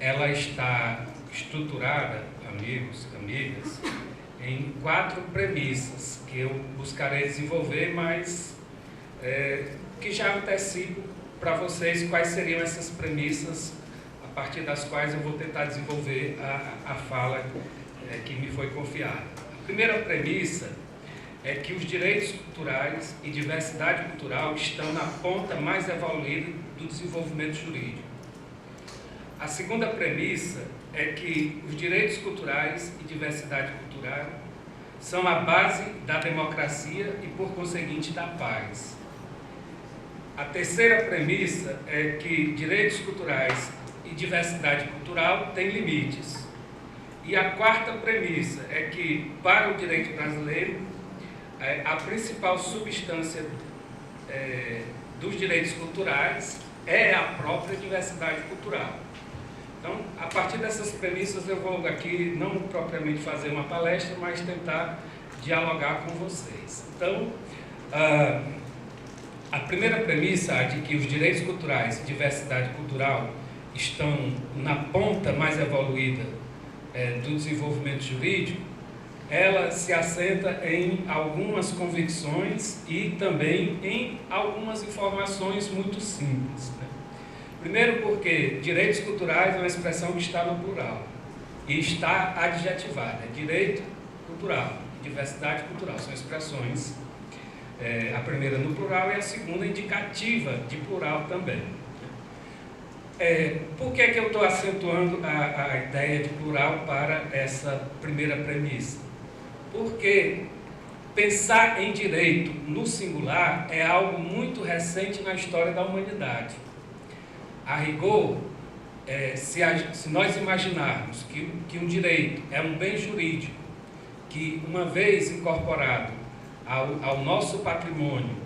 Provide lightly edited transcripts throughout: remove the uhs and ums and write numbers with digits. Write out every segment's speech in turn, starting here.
ela está estruturada, amigos, amigas, em 4 premissas que eu buscarei desenvolver, mas que já antecipo para vocês quais seriam essas premissas a partir das quais eu vou tentar desenvolver a fala que me foi confiada. A primeira premissa é que os direitos culturais e diversidade cultural estão na ponta mais evoluída do desenvolvimento jurídico. A segunda premissa é que os direitos culturais e diversidade cultural são a base da democracia e, por conseguinte, da paz. A terceira premissa é que direitos culturais e diversidade cultural têm limites. E a quarta premissa é que, para o direito brasileiro, a principal substância dos direitos culturais é a própria diversidade cultural. Então, a partir dessas premissas, eu vou aqui não propriamente fazer uma palestra, mas tentar dialogar com vocês. Então, a primeira premissa, a de que os direitos culturais e diversidade cultural estão na ponta mais evoluída do desenvolvimento jurídico, ela se assenta em algumas convicções e também em algumas informações muito simples, né? Primeiro porque direitos culturais é uma expressão que está no plural e está adjetivada. Direito cultural e diversidade cultural são expressões, a primeira no plural e a segunda indicativa de plural também. Por que eu estou acentuando a ideia de plural para essa primeira premissa? Porque pensar em direito no singular é algo muito recente na história da humanidade. A rigor, se nós imaginarmos que um direito é um bem jurídico, que uma vez incorporado ao nosso patrimônio,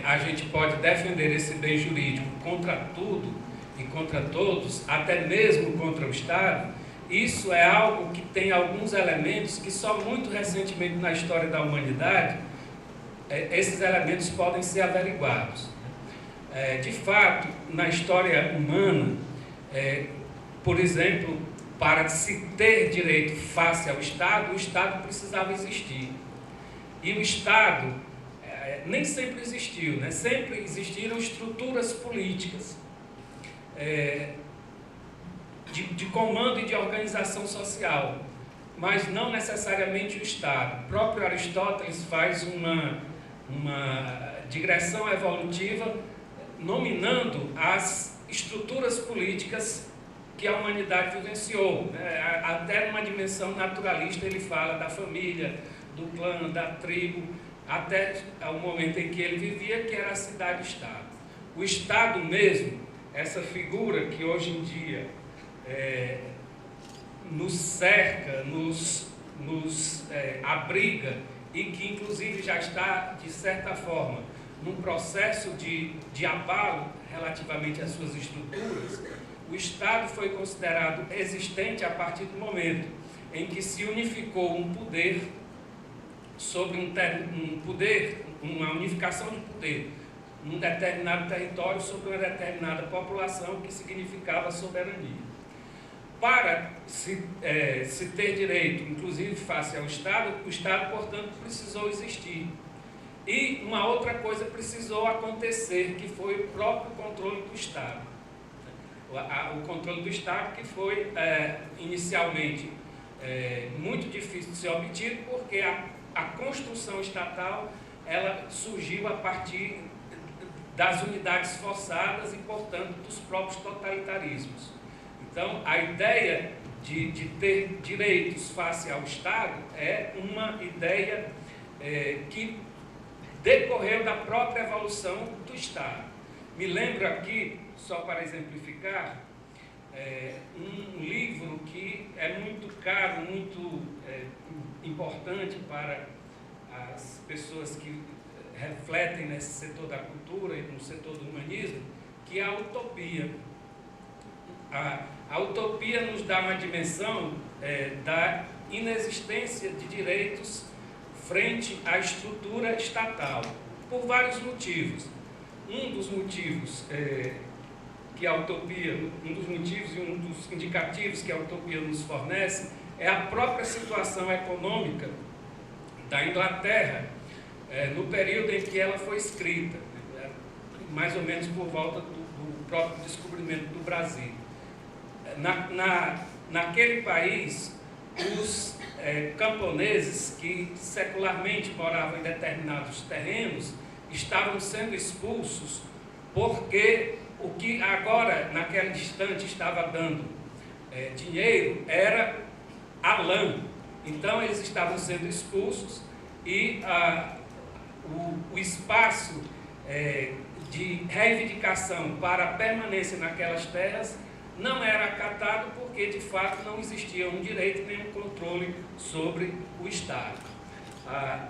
a gente pode defender esse bem jurídico contra tudo e contra todos, até mesmo contra o Estado, isso é algo que tem alguns elementos que só muito recentemente na história da humanidade, esses elementos podem ser averiguados. De fato, na história humana, por exemplo, para se ter direito face ao Estado, o Estado precisava existir. E o Estado nem sempre existiu, né? Sempre existiram estruturas políticas de comando e de organização social, mas não necessariamente o Estado. O próprio Aristóteles faz uma digressão evolutiva nominando as estruturas políticas que a humanidade vivenciou, né? Até numa dimensão naturalista ele fala da família, do clã, da tribo, até o momento em que ele vivia, que era a cidade-estado. O Estado mesmo, essa figura que hoje em dia nos cerca, nos abriga e que inclusive já está, de certa forma, num processo de abalo relativamente às suas estruturas, o Estado foi considerado existente a partir do momento em que se unificou um poder sobre uma unificação de poder num determinado território sobre uma determinada população, que significava soberania. Para se ter direito, inclusive face ao Estado, o Estado, portanto, precisou existir. E uma outra coisa precisou acontecer, que foi o próprio controle do Estado. O controle do Estado, que foi inicialmente muito difícil de ser obtido, porque a construção estatal ela surgiu a partir das unidades forçadas e, portanto, dos próprios totalitarismos. Então, a ideia de ter direitos face ao Estado é uma ideia que decorreu da própria evolução do Estado. Me lembro aqui, só para exemplificar, um livro que é muito caro, muito importante para as pessoas que refletem nesse setor da cultura e no setor do humanismo, que é a utopia. A utopia nos dá uma dimensão da inexistência de direitos frente à estrutura estatal, por vários motivos. Um dos motivos que a utopia, um dos motivos e um dos indicativos que a utopia nos fornece, é a própria situação econômica da Inglaterra, no período em que ela foi escrita, mais ou menos por volta do próprio descobrimento do Brasil. Naquele país, os camponeses que secularmente moravam em determinados terrenos estavam sendo expulsos porque o que agora, naquele instante, estava dando dinheiro era a lã. Então, eles estavam sendo expulsos e o espaço de reivindicação para a permanência naquelas terras não era acatado porque, de fato, não existia um direito nem um controle sobre o Estado.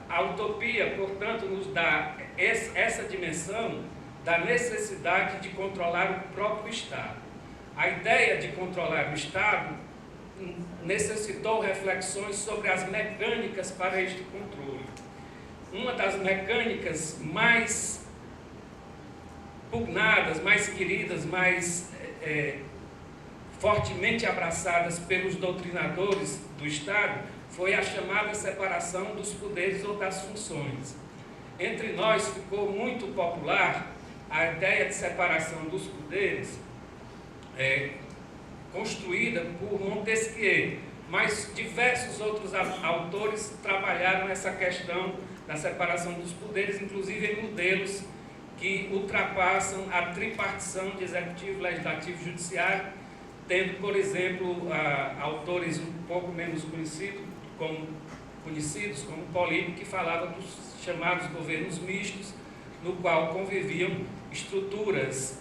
A utopia, portanto, nos dá essa dimensão da necessidade de controlar o próprio Estado. A ideia de controlar o Estado necessitou reflexões sobre as mecânicas para este controle. Uma das mecânicas mais pugnadas, mais queridas, mais fortemente abraçadas pelos doutrinadores do Estado foi a chamada separação dos poderes ou das funções. Entre nós ficou muito popular a ideia de separação dos poderes construída por Montesquieu, mas diversos outros autores trabalharam essa questão da separação dos poderes, inclusive em modelos que ultrapassam a tripartição de executivo, legislativo e judiciário, tendo, por exemplo, autores um pouco menos conhecidos, como Políbio, que falava dos chamados governos mistos, no qual conviviam estruturas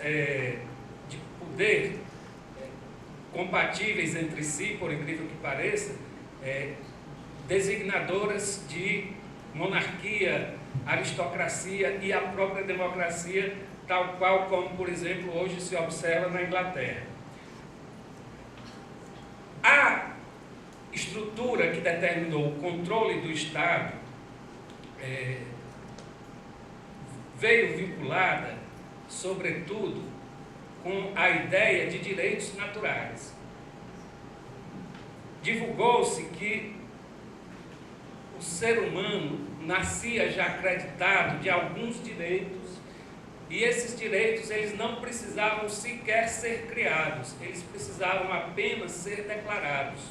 de poder compatíveis entre si, por incrível que pareça, designadoras de monarquia, aristocracia e a própria democracia, tal qual como, por exemplo, hoje se observa na Inglaterra. A estrutura que determinou o controle do Estado veio vinculada, sobretudo, com a ideia de direitos naturais. Divulgou-se que o ser humano nascia já acreditado de alguns direitos, e esses direitos eles não precisavam sequer ser criados, eles precisavam apenas ser declarados.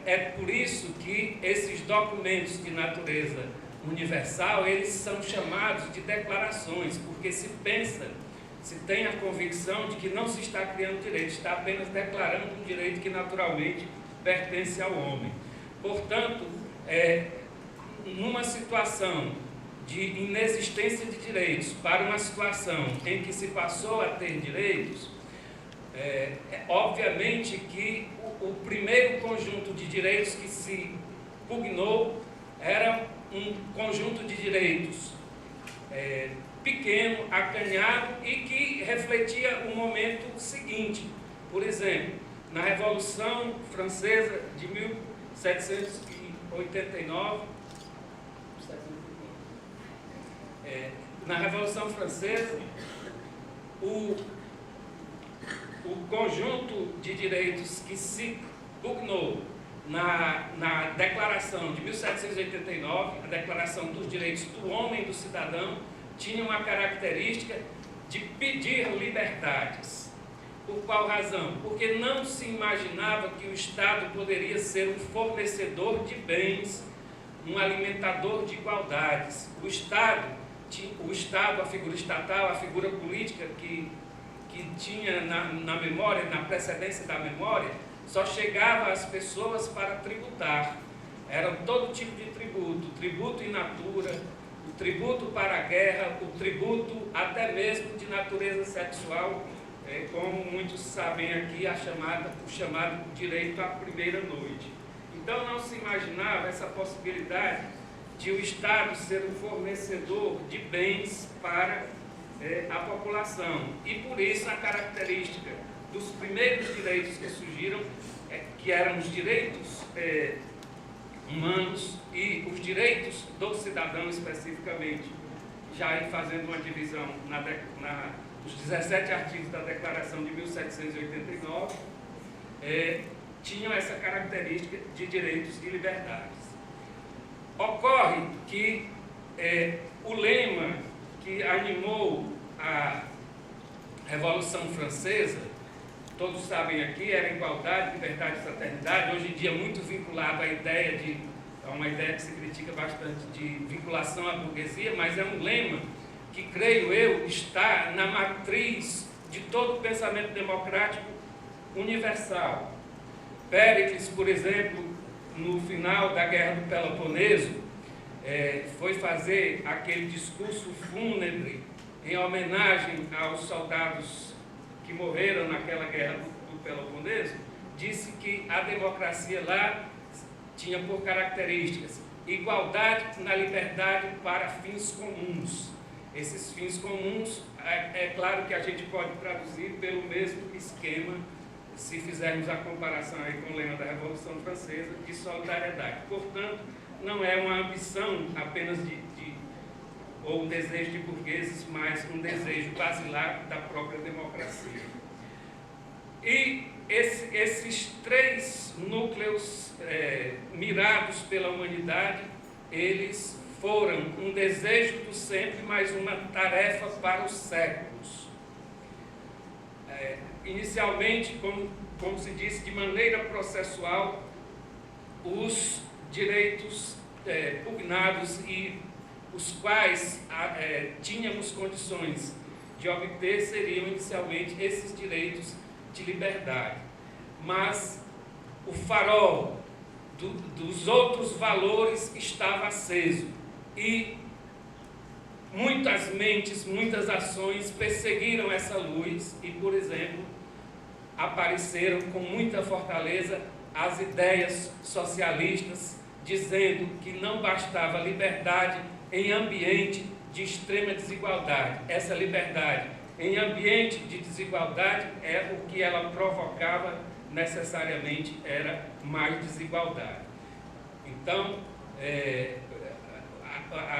É por isso que esses documentos de natureza universal, eles são chamados de declarações, porque se tem a convicção de que não se está criando direito, está apenas declarando um direito que naturalmente pertence ao homem. Portanto, numa situação de inexistência de direitos para uma situação em que se passou a ter direitos, obviamente que o primeiro conjunto de direitos que se pugnou era um conjunto de direitos pequeno, acanhado e que refletia o momento seguinte. Por exemplo, na Revolução Francesa de 1789, na Revolução Francesa, o conjunto de direitos que se pugnou na Declaração de 1789, a Declaração dos Direitos do Homem e do Cidadão, tinha uma característica de pedir liberdades. Por qual razão? Porque não se imaginava que o Estado poderia ser um fornecedor de bens, um alimentador de igualdades. O Estado, a figura estatal, a figura política que tinha na memória, na precedência da memória, só chegava às pessoas para tributar. Era todo tipo de tributo, tributo in natura, o tributo para a guerra, o tributo até mesmo de natureza sexual, como muitos sabem aqui, o chamado direito à primeira noite. Então não se imaginava essa possibilidade de o Estado ser um fornecedor de bens para a população. E por isso a característica dos primeiros direitos que surgiram, que eram os direitos humanos e os direitos do cidadão especificamente, já fazendo uma divisão os 17 artigos da Declaração de 1789 tinham essa característica de direitos e liberdades. Ocorre que o lema que animou a Revolução Francesa, todos sabem aqui, era igualdade, liberdade e fraternidade, hoje em dia muito vinculado à ideia uma ideia que se critica bastante de vinculação à burguesia, mas é um lema que, creio eu, está na matriz de todo o pensamento democrático universal. Péricles, por exemplo, no final da Guerra do Peloponeso, foi fazer aquele discurso fúnebre em homenagem aos soldados que morreram naquela Guerra do Peloponeso, disse que a democracia lá tinha por características igualdade na liberdade para fins comuns. Esses fins comuns, é claro que a gente pode traduzir pelo mesmo esquema, se fizermos a comparação aí com o lema da Revolução Francesa, de solidariedade. Portanto, não é uma ambição apenas ou um desejo de burgueses, mas um desejo basilar da própria democracia. E esses três núcleos mirados pela humanidade, eles foram um desejo do sempre, mas uma tarefa para os séculos. Inicialmente, como se disse, de maneira processual, os direitos pugnados e os quais tínhamos condições de obter seriam inicialmente esses direitos de liberdade. Mas o farol dos outros valores estava aceso e muitas mentes, muitas ações perseguiram essa luz e, por exemplo, apareceram com muita fortaleza as ideias socialistas, dizendo que não bastava liberdade em ambiente de extrema desigualdade. Essa liberdade em ambiente de desigualdade o que ela provocava necessariamente era mais desigualdade. Então,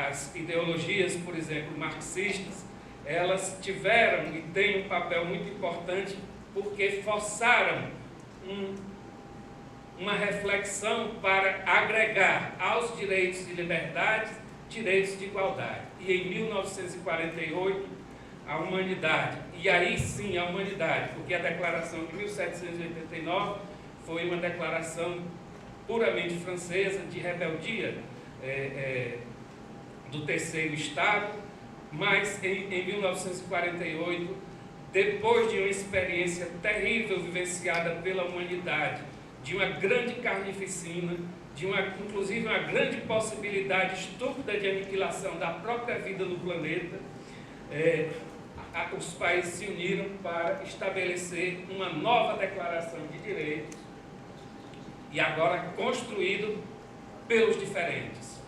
as ideologias, por exemplo, marxistas, elas tiveram e têm um papel muito importante porque forçaram uma reflexão para agregar aos direitos de liberdade direitos de igualdade. E em 1948, a humanidade, e aí sim a humanidade, porque a declaração de 1789 foi uma declaração puramente francesa de rebeldia do terceiro Estado, mas em 1948, depois de uma experiência terrível vivenciada pela humanidade, de uma grande carnificina, inclusive uma grande possibilidade estúpida de aniquilação da própria vida no planeta, os países se uniram para estabelecer uma nova declaração de direitos, e agora construído pelos diferentes.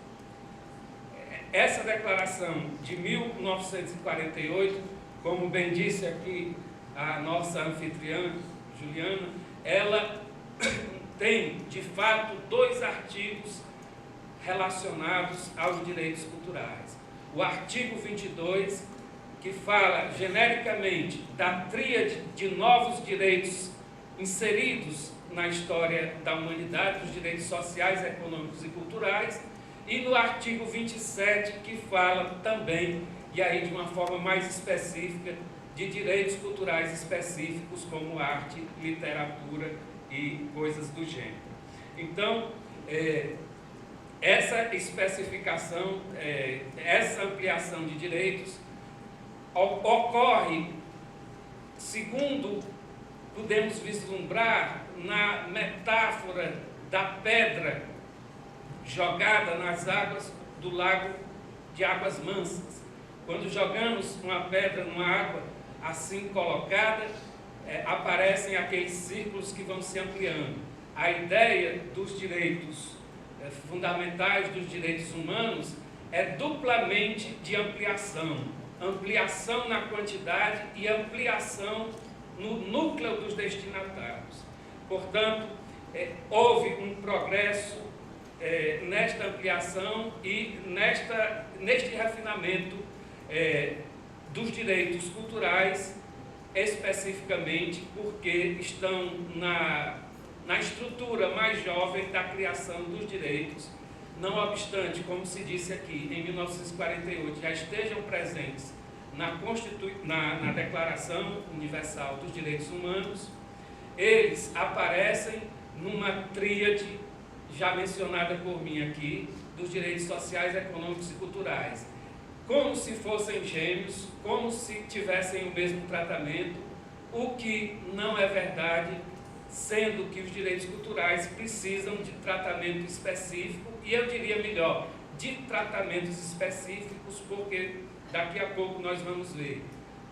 Essa declaração de 1948, como bem disse aqui a nossa anfitriã, Juliana, ela tem, de fato, 2 artigos relacionados aos direitos culturais. O artigo 22, que fala genericamente da tríade de novos direitos inseridos na história da humanidade, dos direitos sociais, econômicos e culturais, e no artigo 27, que fala também, e aí de uma forma mais específica, de direitos culturais específicos como arte, literatura e coisas do gênero. Então, essa especificação, essa ampliação de direitos ocorre, segundo podemos vislumbrar na metáfora da pedra jogada nas águas do lago de águas mansas. Quando jogamos uma pedra numa água assim colocada, aparecem aqueles círculos que vão se ampliando. A ideia dos direitos fundamentais, dos direitos humanos, é duplamente de ampliação. Ampliação na quantidade e ampliação no núcleo dos destinatários. Portanto, houve um progresso nesta ampliação e neste refinamento dos direitos culturais, especificamente porque estão na estrutura mais jovem da criação dos direitos, não obstante, como se disse aqui, em 1948, já estejam presentes na Declaração Universal dos Direitos Humanos. Eles aparecem numa tríade, já mencionada por mim aqui, dos direitos sociais, econômicos e culturais, como se fossem gêmeos, como se tivessem o mesmo tratamento, o que não é verdade, sendo que os direitos culturais precisam de tratamento específico, e eu diria melhor, de tratamentos específicos, porque daqui a pouco nós vamos ver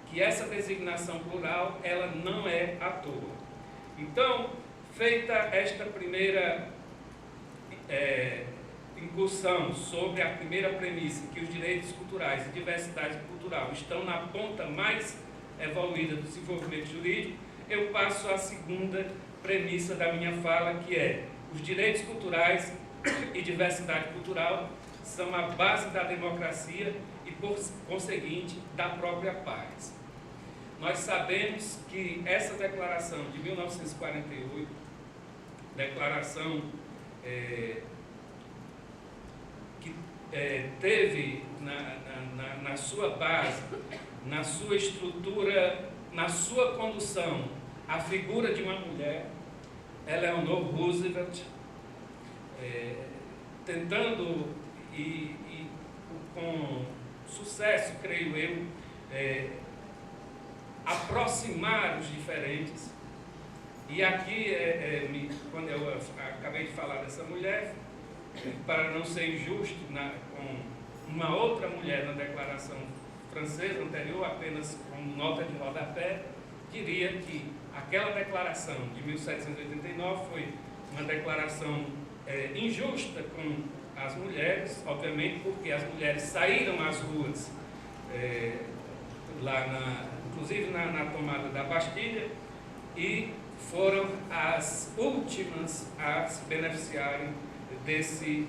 que essa designação plural, ela não é à toa. Então, feita esta primeira incursão sobre a primeira premissa, que os direitos culturais e diversidade cultural estão na ponta mais evoluída do desenvolvimento jurídico, eu passo à segunda premissa da minha fala, que é: os direitos culturais e diversidade cultural são a base da democracia e, por conseguinte, da própria paz. Nós sabemos que essa declaração de 1948, declaração que teve na sua base, na sua estrutura, na sua condução, a figura de uma mulher, Eleanor Roosevelt, tentando e com sucesso, creio eu, aproximar os diferentes. E aqui, quando eu acabei de falar dessa mulher, para não ser injusto com uma outra mulher na declaração francesa anterior, apenas como nota de rodapé, diria que aquela declaração de 1789 foi uma declaração injusta com as mulheres, obviamente porque as mulheres saíram às ruas, inclusive na tomada da Bastilha, e foram as últimas a se beneficiarem desse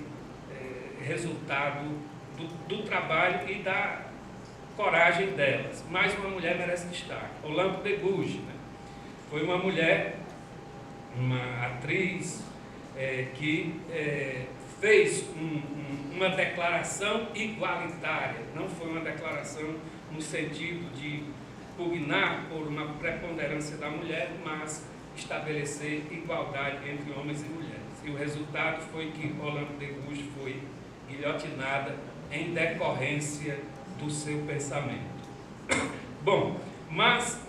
resultado do trabalho e da coragem delas. Mais uma mulher merece destaque, Olympe de Gouges, né? Foi uma mulher, uma atriz que fez uma declaração igualitária, não foi uma declaração no sentido de pugnar por uma preponderância da mulher, mas estabelecer igualdade entre homens e mulheres. E o resultado foi que Olympe de Gouges foi guilhotinada em decorrência do seu pensamento. Bom, mas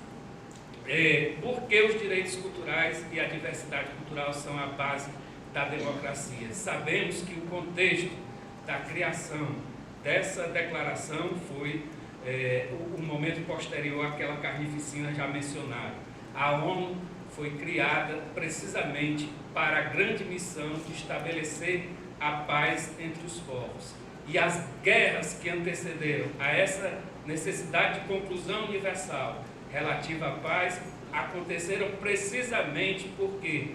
por que os direitos culturais e a diversidade cultural são a base da democracia? Sabemos que o contexto da criação dessa declaração foi o momento posterior àquela carnificina já mencionada. A ONU foi criada precisamente para a grande missão de estabelecer a paz entre os povos. E as guerras que antecederam a essa necessidade de conclusão universal relativa à paz aconteceram precisamente porque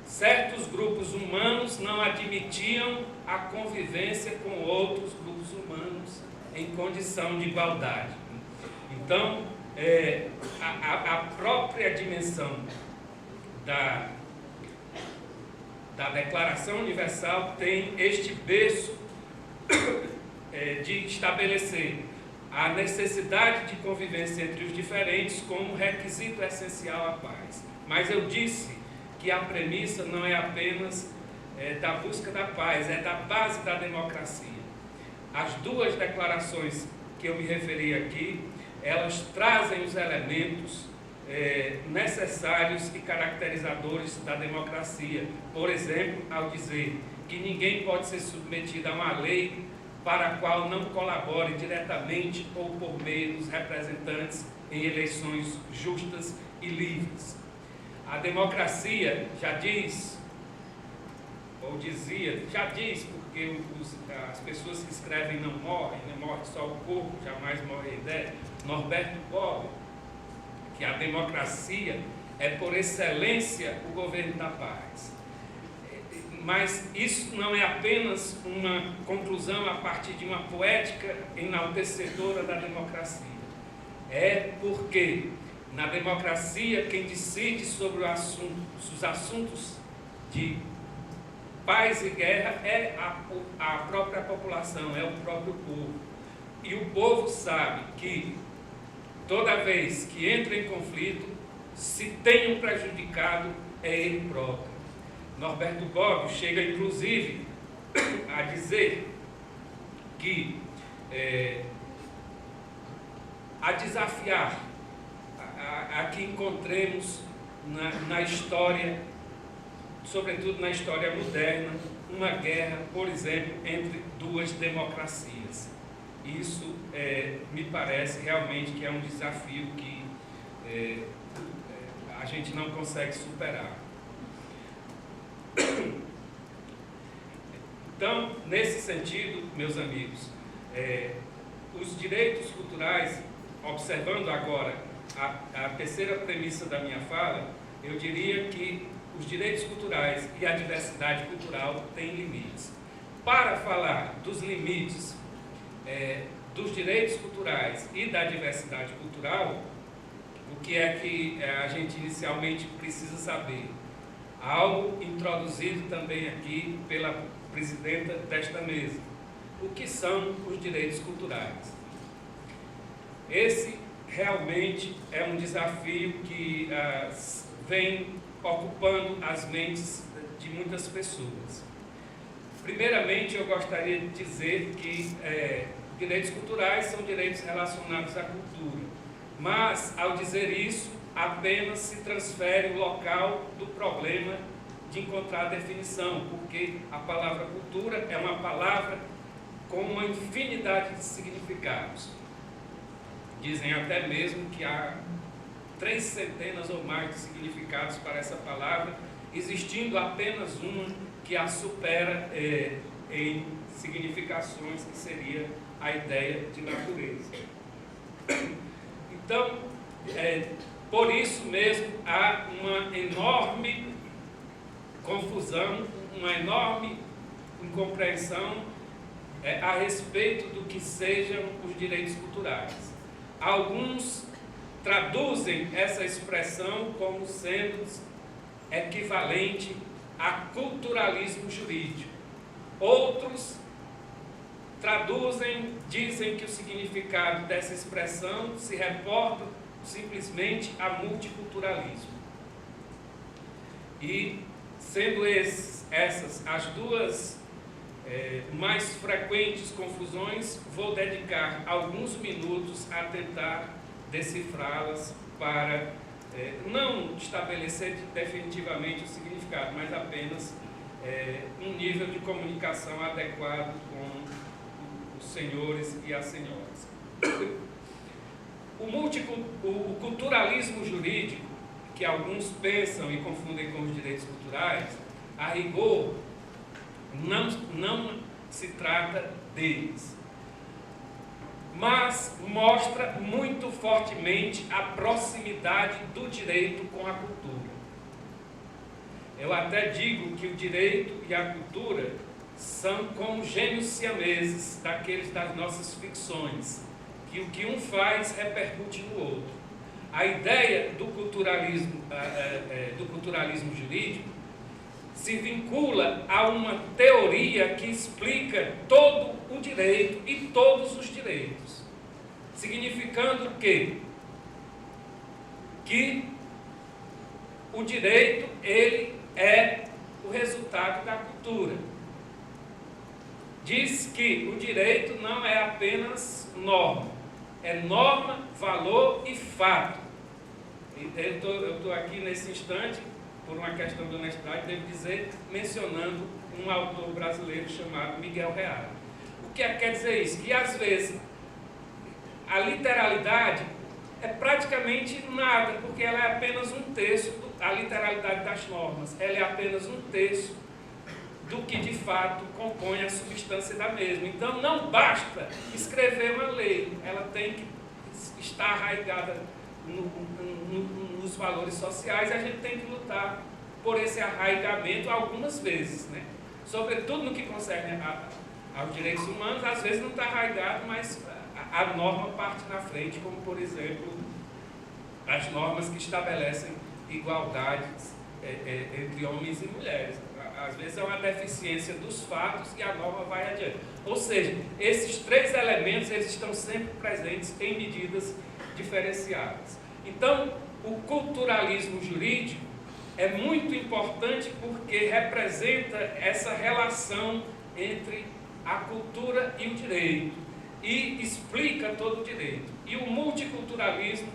certos grupos humanos não admitiam a convivência com outros grupos humanos em condição de igualdade. Então, a própria dimensão da Declaração Universal tem este berço de estabelecer a necessidade de convivência entre os diferentes como requisito essencial à paz. Mas eu disse que a premissa não é apenas da busca da paz, é da base da democracia. As duas declarações que eu me referi aqui, elas trazem os elementos necessários e caracterizadores da democracia. Por exemplo, ao dizer que ninguém pode ser submetido a uma lei para a qual não colabore diretamente ou por meio dos representantes em eleições justas e livres. A democracia já diz, ou dizia, já diz, porque as pessoas que escrevem não morrem só o corpo, jamais morre a ideia, Norberto Bobbio, que a democracia é por excelência o governo da paz. Mas isso não é apenas uma conclusão a partir de uma poética enaltecedora da democracia. é porque na democracia quem decide sobre os assuntos de paz e guerra é a própria população, é o próprio povo. E o povo sabe que toda vez que entra em conflito, se tem um prejudicado, é ele próprio. Norberto Bobbio chega inclusive a dizer que a desafiar a que encontremos na história, sobretudo na história moderna, uma guerra, por exemplo, entre duas democracias. Isso me parece realmente que é um desafio que a gente não consegue superar. Então, nesse sentido, meus amigos, os direitos culturais, observando agora a terceira premissa da minha fala, eu diria que os direitos culturais e a diversidade cultural têm limites. Para falar dos limites dos direitos culturais e da diversidade cultural, o que é que a gente inicialmente precisa saber? Algo introduzido também aqui pela presidenta desta mesa. O que são os direitos culturais? Esse realmente é um desafio que vem ocupando as mentes de muitas pessoas. Primeiramente, eu gostaria de dizer que direitos culturais são direitos relacionados à cultura, mas, ao dizer isso, apenas se transfere o local do problema de encontrar a definição, porque a palavra cultura é uma palavra com uma infinidade de significados. Dizem até mesmo que há 3 centenas ou mais de significados para essa palavra, existindo apenas uma que a supera em significações, que seria a ideia de natureza. Então, por isso mesmo, há uma enorme confusão, uma enorme incompreensão a respeito do que sejam os direitos culturais. Alguns traduzem essa expressão como sendo equivalente a culturalismo jurídico. Outros traduzem, dizem que o significado dessa expressão se reporta simplesmente a multiculturalismo. E, sendo essas as duas mais frequentes confusões, vou dedicar alguns minutos a tentar decifrá-las para não estabelecer definitivamente o significado, mas apenas um nível de comunicação adequado com os senhores e as senhoras. O culturalismo jurídico, que alguns pensam e confundem com os direitos culturais, a rigor, não se trata deles, mas mostra muito fortemente a proximidade do direito com a cultura. Eu até digo que o direito e a cultura são como gêmeos siameses daqueles das nossas ficções, que o que um faz repercute no outro. A ideia do culturalismo jurídico se vincula a uma teoria que explica todo o direito e todos os direitos, significando que o direito, ele é o resultado da cultura. Diz que o direito não é apenas norma, é norma, valor e fato. Eu estou aqui nesse instante, por uma questão de honestidade, devo dizer, mencionando um autor brasileiro chamado Miguel Reale. O que quer dizer isso? Que às vezes a literalidade é praticamente nada, porque ela é apenas um terço, a literalidade das normas, ela é apenas um terço do que de fato compõe a substância da mesma. Então não basta escrever uma lei, ela tem que estar arraigada nos valores sociais, e a gente tem que lutar por esse arraigamento algumas vezes, né? Sobretudo no que concerne aos direitos humanos, às vezes não está arraigado, mas a norma parte na frente, como, por exemplo, as normas que estabelecem igualdades entre homens e mulheres. Às vezes é uma deficiência dos fatos e a norma vai adiante. Ou seja, esses três elementos eles estão sempre presentes em medidas diferenciadas. Então, o culturalismo jurídico é muito importante porque representa essa relação entre a cultura e o direito e explica todo o direito. E o multiculturalismo,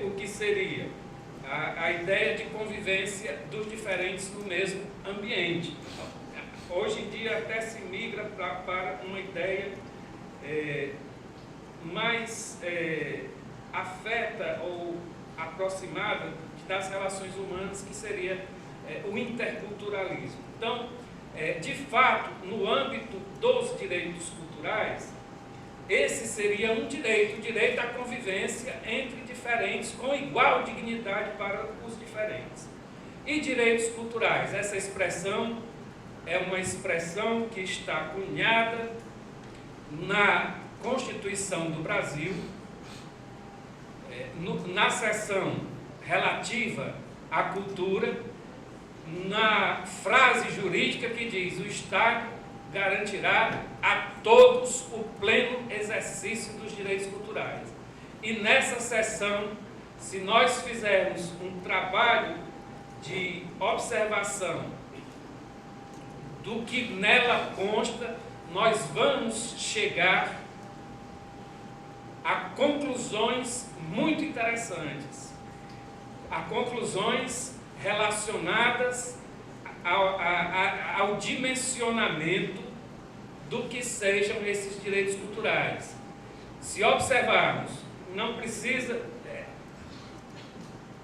o que seria? A ideia de convivência dos diferentes no mesmo ambiente. Hoje em dia até se migra para uma ideia mais afeta ou aproximada das relações humanas, que seria o interculturalismo. Então, de fato, no âmbito dos direitos culturais, esse seria um direito, o direito à convivência entre diferentes, com igual dignidade para os diferentes. E direitos culturais, essa expressão é uma expressão que está cunhada na Constituição do Brasil, na seção relativa à cultura, na frase jurídica que diz: o Estado garantirá a todos o pleno exercício dos direitos culturais. E nessa seção, se nós fizermos um trabalho de observação do que nela consta, nós vamos chegar a conclusões muito interessantes, a conclusões relacionadas ao dimensionamento do que sejam esses direitos culturais. Se observarmos, não precisa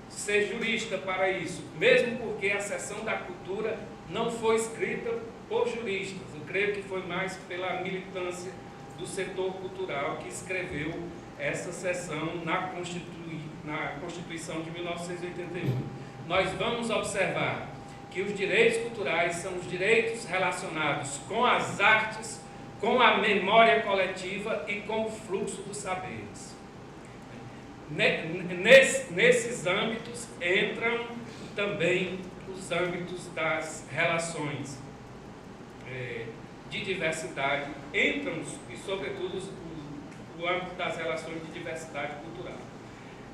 ser jurista para isso, mesmo porque a seção da cultura não foi escrita por juristas. Eu creio que foi mais pela militância do setor cultural que escreveu essa seção na Constituição de 1981. Nós vamos observar que os direitos culturais são os direitos relacionados com as artes, com a memória coletiva e com o fluxo dos saberes. Nesses âmbitos entram também os âmbitos das relações de diversidade, entram e, sobretudo, o âmbito das relações de diversidade cultural.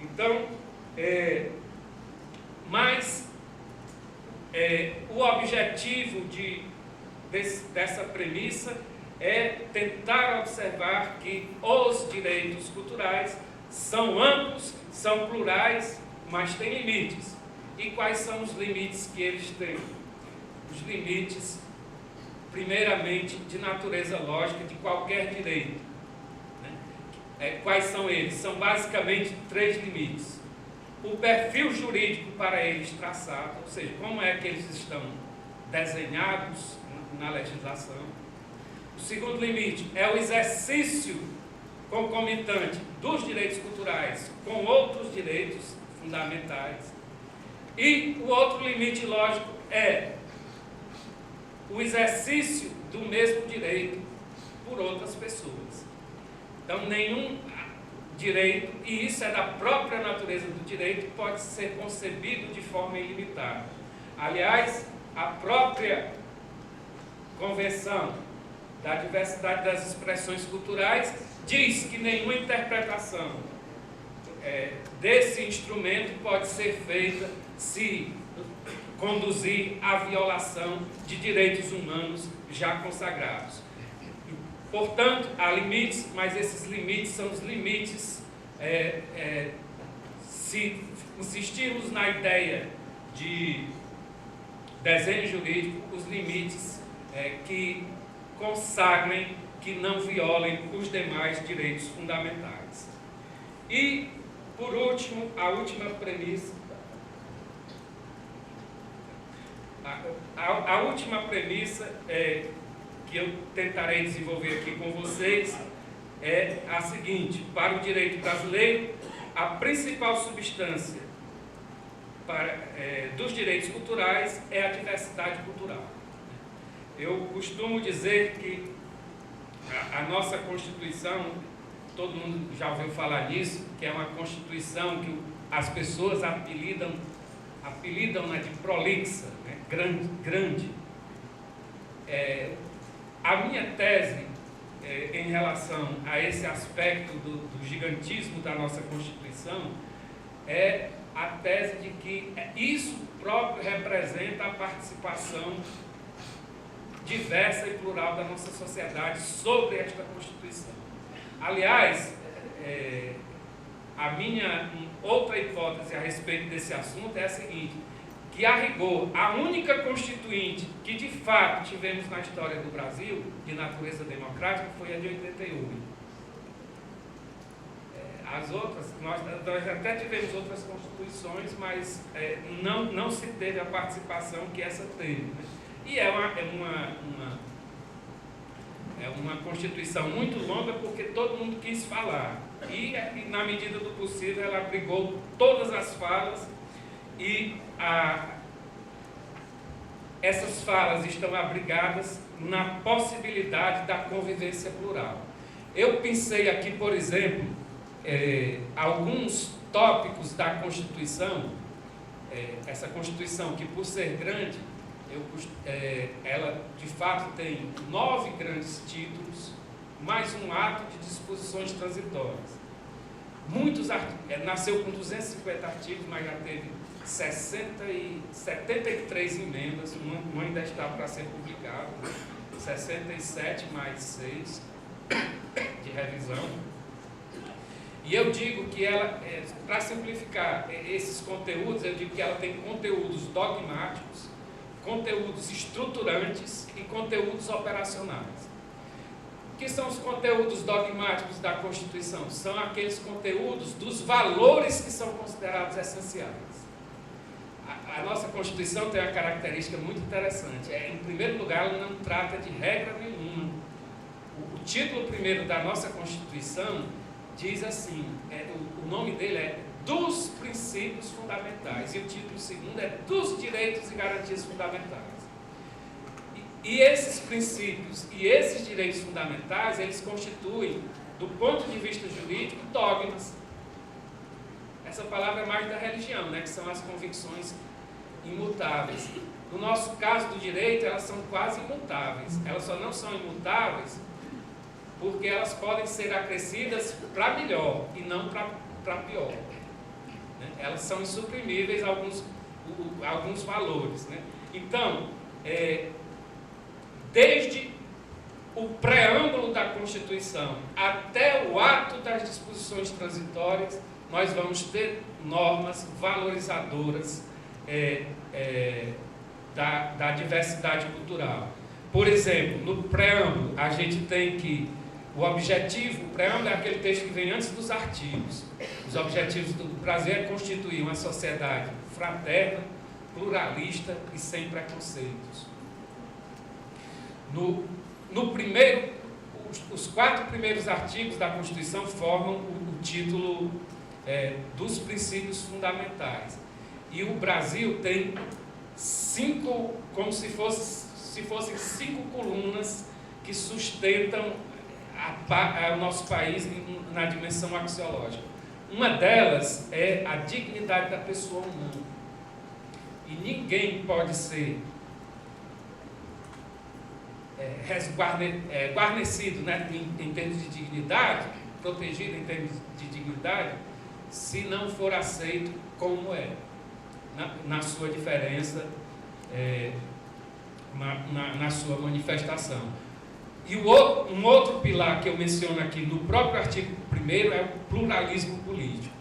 Então, o objetivo dessa premissa é tentar observar que os direitos culturais são amplos, são plurais, mas têm limites. E quais são os limites que eles têm? Os limites, primeiramente, de natureza lógica de qualquer direito. Quais são eles? São basicamente 3 limites. O perfil jurídico para eles traçado, ou seja, como é que eles estão desenhados na legislação. O segundo limite é o exercício concomitante dos direitos culturais com outros direitos fundamentais. E o outro limite lógico é o exercício do mesmo direito por outras pessoas. Então, nenhum direito, e isso é da própria natureza do direito, pode ser concebido de forma ilimitada. Aliás, a própria Convenção da Diversidade das Expressões Culturais diz que nenhuma interpretação desse instrumento pode ser feita se conduzir à violação de direitos humanos já consagrados. Portanto, há limites, mas esses limites são os limites, se insistirmos na ideia de desenho jurídico, os limites que consagrem, que não violem os demais direitos fundamentais. E, por último, a última premissa, a última premissa que eu tentarei desenvolver aqui com vocês é a seguinte: para o direito brasileiro, a principal substância dos direitos culturais é a diversidade cultural. Eu costumo dizer que A nossa Constituição, todo mundo já ouviu falar nisso, que é uma Constituição que as pessoas apelidam-na de prolixa, né? grande. A minha tese em relação a esse aspecto do gigantismo da nossa Constituição é a tese de que isso próprio representa a participação diversa e plural da nossa sociedade sobre esta Constituição. Aliás, a minha outra hipótese a respeito desse assunto é a seguinte, que a rigor, a única constituinte que de fato tivemos na história do Brasil, de natureza democrática, foi a de 88. As outras, nós até tivemos outras constituições, mas não se teve a participação que essa teve, né? E é uma Constituição muito longa porque todo mundo quis falar. E na medida do possível, ela abrigou todas as falas e essas falas estão abrigadas na possibilidade da convivência plural. Eu pensei aqui, por exemplo, alguns tópicos da Constituição, essa Constituição que, por ser grande, ela de fato tem 9 grandes títulos, mais um ato de disposições transitórias. Nasceu com 250 artigos, mas já teve 73 emendas, uma ainda está para ser publicada, 67 mais 6 de revisão. E eu digo que ela, para simplificar esses conteúdos, eu digo que ela tem conteúdos dogmáticos, conteúdos estruturantes e conteúdos operacionais. O que são os conteúdos dogmáticos da Constituição? São aqueles conteúdos dos valores que são considerados essenciais. A nossa Constituição tem uma característica muito interessante. Em primeiro lugar, ela não trata de regra nenhuma. O título primeiro da nossa Constituição diz assim, o nome dele é dos princípios fundamentais, e o título segundo é dos direitos e garantias fundamentais. E esses princípios e esses direitos fundamentais, eles constituem, do ponto de vista jurídico, dogmas. Essa palavra é mais da religião, né, que são as convicções imutáveis. No nosso caso do direito, elas são quase imutáveis. Elas só não são imutáveis porque elas podem ser acrescidas para melhor e não para pior. Elas são insuprimíveis alguns valores, né? Então, desde o preâmbulo da Constituição até o ato das disposições transitórias, nós vamos ter normas valorizadoras da diversidade cultural. Por exemplo, no preâmbulo, a gente tem que o preâmbulo é aquele texto que vem antes dos artigos. Os objetivos do Brasil é constituir uma sociedade fraterna, pluralista e sem preconceitos. Os 4 primeiros artigos da Constituição formam o título dos princípios fundamentais. E o Brasil tem 5, como se fossem 5 colunas que sustentam o nosso país na dimensão axiológica. Uma delas é a dignidade da pessoa humana. E ninguém pode ser guarnecido, né, em termos de dignidade, protegido em termos de dignidade, se não for aceito como é, na sua diferença, na sua manifestação. E um outro pilar que eu menciono aqui no próprio artigo 1º é o pluralismo político.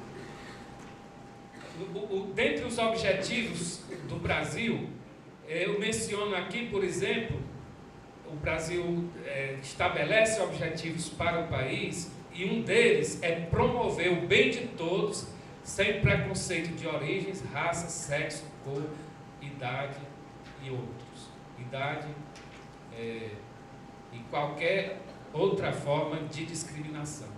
Dentre os objetivos do Brasil, eu menciono aqui, por exemplo, o Brasil estabelece objetivos para o país e um deles é promover o bem de todos sem preconceito de origens, raça, sexo, cor, idade e outros. Idade e qualquer outra forma de discriminação.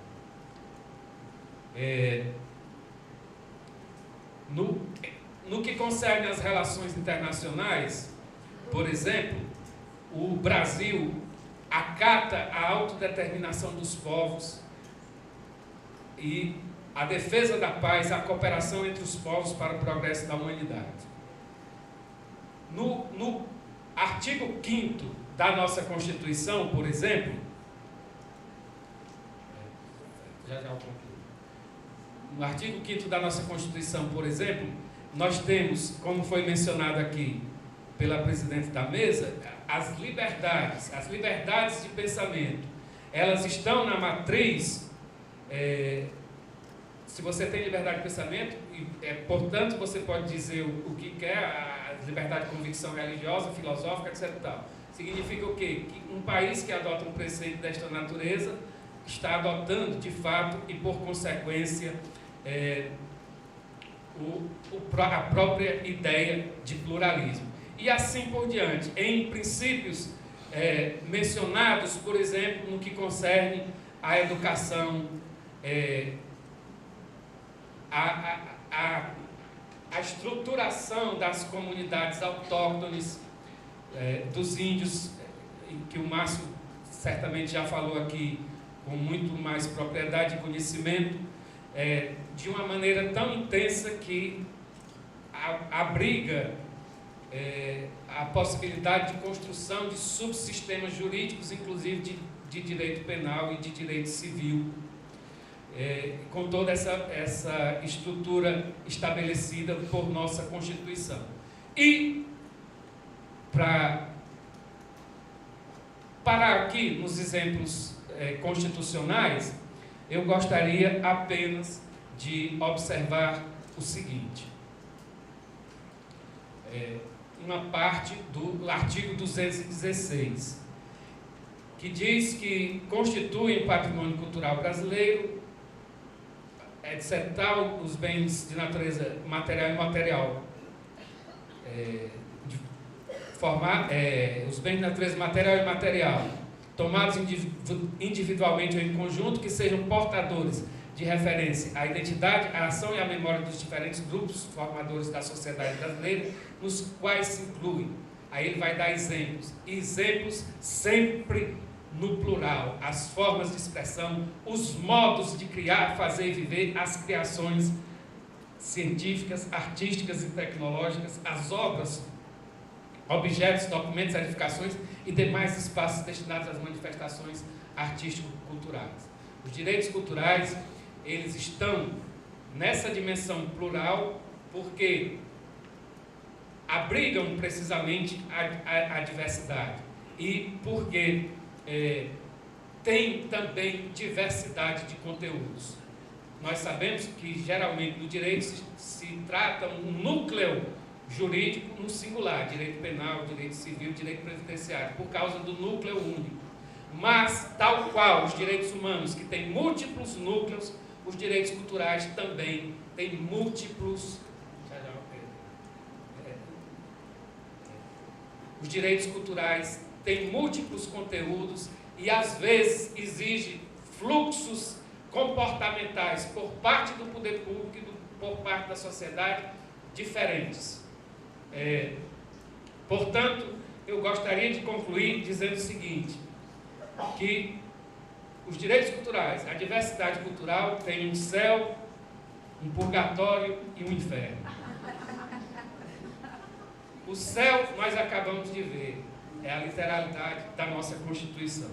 No que concerne às relações internacionais, por exemplo, o Brasil acata a autodeterminação dos povos e a defesa da paz, a cooperação entre os povos para o progresso da humanidade. No artigo 5º da nossa Constituição, por exemplo, no artigo 5º da nossa Constituição, por exemplo, nós temos, como foi mencionado aqui pela presidente da mesa, as liberdades de pensamento. Elas estão na matriz. Se você tem liberdade de pensamento, portanto, você pode dizer o que quer, a liberdade de convicção religiosa, filosófica, etc. Tal. Significa o quê? Que um país que adota um preceito desta natureza está adotando, de fato, e por consequência, a própria ideia de pluralismo. E assim por diante, em princípios mencionados, por exemplo, no que concerne à educação, a estruturação das comunidades autóctones, dos índios, que o Márcio certamente já falou aqui com muito mais propriedade e conhecimento, de uma maneira tão intensa que abriga a possibilidade de construção de subsistemas jurídicos, inclusive de direito penal e de direito civil, com toda essa estrutura estabelecida por nossa Constituição. E, para parar aqui nos exemplos constitucionais, eu gostaria apenas de observar o seguinte. Uma parte do artigo 216, que diz que constituem patrimônio cultural brasileiro, etc., os bens de natureza material e imaterial, os bens de natureza material e imaterial, tomados individualmente ou em conjunto, que sejam portadores de referência à identidade, à ação e à memória dos diferentes grupos formadores da sociedade brasileira, nos quais se incluem. Aí ele vai dar exemplos sempre no plural, as formas de expressão, os modos de criar, fazer e viver, as criações científicas, artísticas e tecnológicas, as obras, objetos, documentos, edificações e demais espaços destinados às manifestações artístico-culturais. Os direitos culturais, eles estão nessa dimensão plural porque abrigam precisamente a diversidade e porque tem também diversidade de conteúdos. Nós sabemos que geralmente no direito se trata um núcleo jurídico no singular, direito penal, direito civil, direito previdenciário, por causa do núcleo único. Mas, tal qual os direitos humanos, que têm múltiplos núcleos, os direitos culturais também têm múltiplos. Os direitos culturais têm múltiplos conteúdos e, às vezes, exigem fluxos comportamentais por parte do poder público e por parte da sociedade diferentes. Portanto, eu gostaria de concluir dizendo o seguinte, que os direitos culturais, a diversidade cultural tem um céu, um purgatório e um inferno. O céu nós acabamos de ver, é a literalidade da nossa Constituição.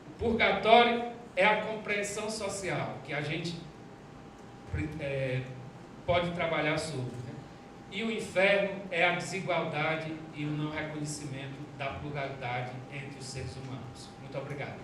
O purgatório é a compreensão social que a gente pode trabalhar sobre. E o inferno é a desigualdade e o não reconhecimento da pluralidade entre os seres humanos. Muito obrigado.